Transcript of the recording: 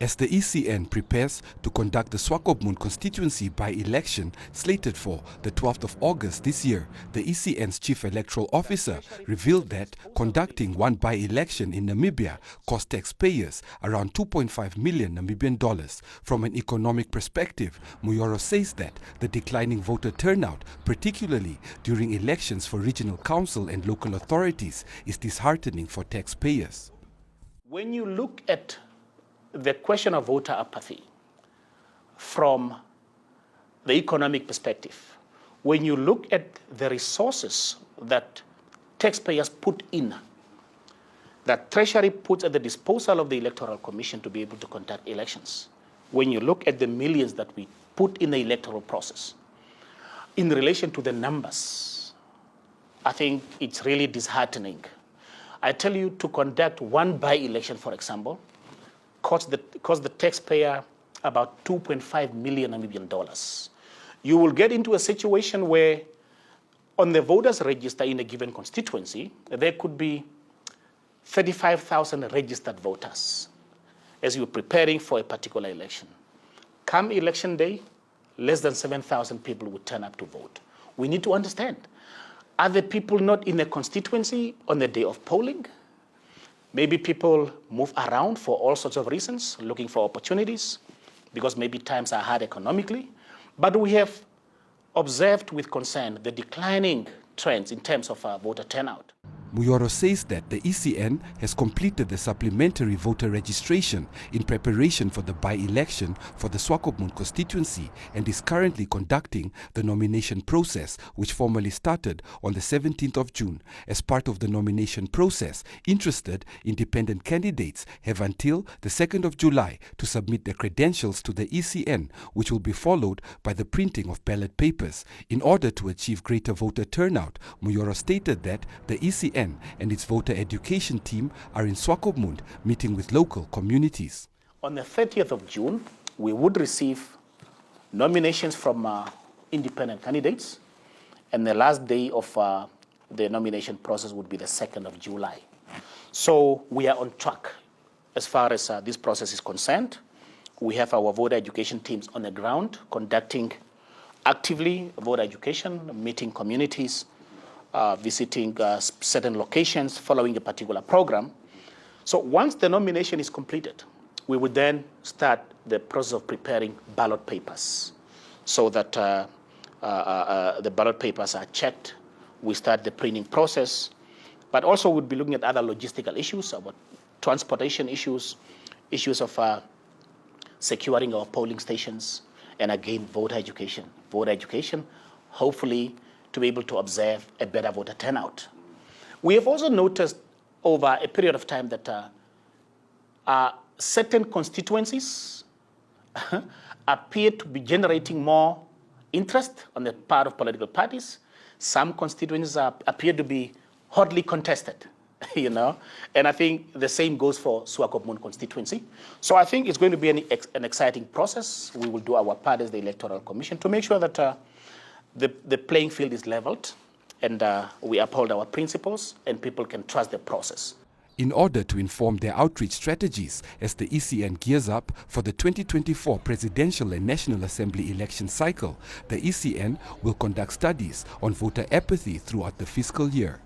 As the ECN prepares to conduct the Swakopmund constituency by-election slated for the 12th of August this year, the ECN's chief electoral officer revealed that conducting one by-election in Namibia cost taxpayers around 2.5 million Namibian dollars. From an economic perspective, Mujoro says that the declining voter turnout, particularly during elections for regional council and local authorities, is disheartening for taxpayers. When you look at the question of voter apathy from the economic perspective, when you look at the resources that taxpayers put in, that treasury puts at the disposal of the Electoral Commission to be able to conduct elections, when you look at the millions that we put in the electoral process, in relation to the numbers, I think it's really disheartening. I tell you, to conduct one by-election, for example, cost the taxpayer about 2.5 million Namibian dollars. You will get into a situation where on the voters register in a given constituency, there could be 35,000 registered voters as you're preparing for a particular election. Come election day, less than 7,000 people would turn up to vote. We need to understand, are the people not in the constituency on the day of polling? Maybe people move around for all sorts of reasons, looking for opportunities, because maybe times are hard economically. But we have observed with concern the declining trends in terms of voter turnout. Mujoro says that the ECN has completed the supplementary voter registration in preparation for the by-election for the Swakopmund constituency and is currently conducting the nomination process, which formally started on the 17th of June. As part of the nomination process, interested independent candidates have until the 2nd of July to submit their credentials to the ECN, which will be followed by the printing of ballot papers. In order to achieve greater voter turnout, Mujoro stated that the ECN and its voter education team are in Swakopmund meeting with local communities. On the 30th of June, we would receive nominations from independent candidates, and the last day of the nomination process would be the 2nd of July. So we are on track as far as this process is concerned. We have our voter education teams on the ground conducting actively voter education, meeting communities, visiting certain locations, following a particular program. So once the nomination is completed, we would then start the process of preparing ballot papers so that the ballot papers are checked. We start the printing process, but also we'll be looking at other logistical issues, about transportation issues, issues of securing our polling stations, and again, voter education. Voter education, hopefully, to be able to observe a better voter turnout. We have also noticed over a period of time that certain constituencies appear to be generating more interest on the part of political parties. Some constituencies appear to be hotly contested, you know, and I think the same goes for Swakopmund constituency. So I think it's going to be an exciting process. We will do our part as the Electoral Commission to make sure that the playing field is leveled and we uphold our principles and people can trust the process. In order to inform their outreach strategies as the ECN gears up for the 2024 Presidential and National Assembly election cycle, the ECN will conduct studies on voter apathy throughout the fiscal year.